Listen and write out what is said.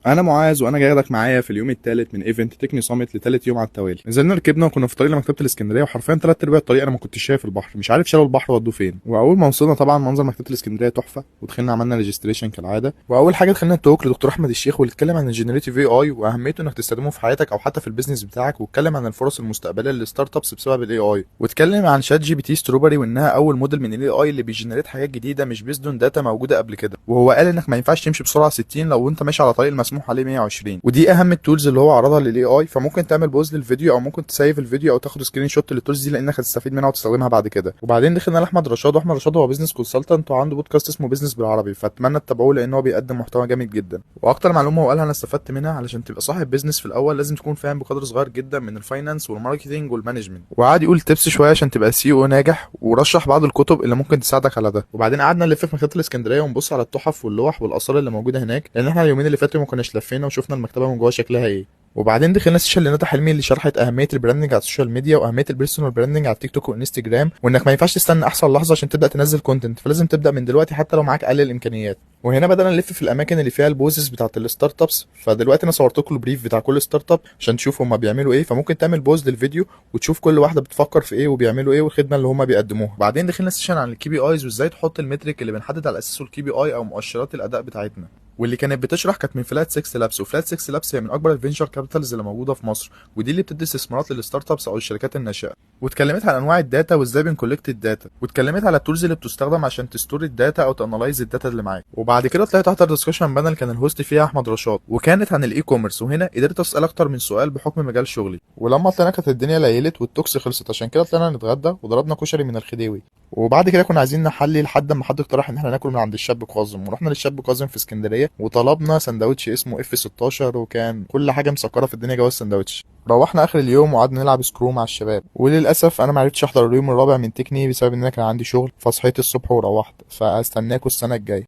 انا معاذ وانا جاي اخدك معايا في اليوم الثالث من ايفنت تكني سامت لثالث يوم على التوالي. نزلنا ركبنا وكنا في طريق لمكتبه الاسكندريه، وحرفيا ثلاث ارباع الطريق انا ما كنتش شايف البحر، مش عارف شالوا البحر ودوه فين. واول ما وصلنا طبعا منظر مكتبه الاسكندريه تحفه، ودخلنا عملنا ريجستريشن كالعاده. واول حاجه دخلنا التوك لدكتور احمد الشيخ، واللي اتكلم عن الجنريتيف اي اي واهميته انك تستخدمه في حياتك او حتى في البيزنس بتاعك، واتكلم عن الفرص المستقبليه للستارت ابس بسبب الاي اي، واتكلم عن شات جي بي تي ستروبري وانها اول موديل من الاي اي اللي بيجنريت حاجات جديده مش بيزد داتا موجوده قبل كده. وهو قال انك ما ينفعش تمشي بسرعه 60 لو انت ماشي على طريق المسموح عليه 120، ودي اهم التولز اللي هو عرضها للاي اي. فممكن تعمل بوز للفيديو او ممكن تسيف الفيديو او تاخد سكرين شوت للتولز دي، لانك هتستفيد منها وتستخدمها بعد كده. وبعدين دخلنا لاحمد رشاد، واحمد رشاد هو بزنس كونسلتنت وعنده بودكاست اسمه بزنس بالعربي، فاتمنى تتابعوه لان هو بيقدم محتوى جامد جدا. واكتر معلومه هو قالها انا استفدت منها، علشان تبقى صاحب بزنس في الاول لازم تكون فاهم بقدر صغير جدا من الفاينانس والماركتنج والمانجمنت. وقعد يقول تيبس شويه عشان تبقى سي او ناجح، ورشح بعض الكتب اللي ممكن تساعدك على ده. وبعدين قعدنا نلف في مكتبه الاسكندريه ونبص على التحف واللوح والاثار اللي موجوده هناك، لان احنا اليومين اللي فاتوا ما كناش لفينا وشفنا المكتبه من جوه شكلها ايه. وبعدين دخلنا سيشن لندى حلمي اللي شرحت اهميه البراندنج على السوشيال ميديا واهميه البيرسونال براندنج على التيك توك والانستجرام، وانك ما ينفعش تستنى احسن لحظه عشان تبدا تنزل كونتنت، فلازم تبدا من دلوقتي حتى لو معاك اقل الامكانيات. وهنا بدأنا نلف في الاماكن اللي فيها البوزز بتاعت الستارت ابس. فدلوقتي انا صورت لكم البريف بتاع كل ستارت اب عشان تشوفوا هما بيعملوا ايه، فممكن تعمل بوز للفيديو وتشوف كل واحده بتفكر في ايه وبيعملوا ايه والخدمه اللي هما بيقدموها. بعدين دخلنا سيشن عن الكي بي ايز وازاي تحط المترك اللي بنحدد على اساسه الكي بي اي او مؤشرات الاداء بتاعتنا. واللي كانت بتشرح كانت من فلات 6 لابس، وفلات 6 لابس هي من اكبر الفينشر كابيتالز اللي موجوده في مصر، ودي اللي بتدي استثمارات للستارت ابس او الشركات الناشئه. واتكلمت عن انواع الداتا وازاي بنكولكت الداتا، واتكلمت على التولز اللي بتستخدم عشان تستور الداتا او تانلايز الداتا اللي معاك. وبعد كده طلعت تحت ديسكشن بانل كان الهوست فيها احمد رشاد، وكانت عن الاي كوميرس، وهنا قدرت اسال اكتر من سؤال بحكم مجال شغلي. ولما طلعنا كانت الدنيا ليلت والتوكس خلصت، عشان كده طلعنا نتغدى وضربنا كشري من الخديوي. وبعد كده كنا عايزين نحلي لحد ما حد اقترح ان احنا ناكل من عند الشاب كاظم، ورحنا للشاب كاظم في اسكندريه وطلبنا سندوتش اسمه اف 16، وكان كل حاجه مسكره في الدنيا جوه السندوتش. روحنا اخر اليوم وقعدنا نلعب سكرو مع الشباب، وللاسف انا ما عرفتش احضر اليوم الرابع من تكني بسبب ان انا كان عندي شغل، فصحيت الصبح وروحت. فاستناكوا السنه الجايه.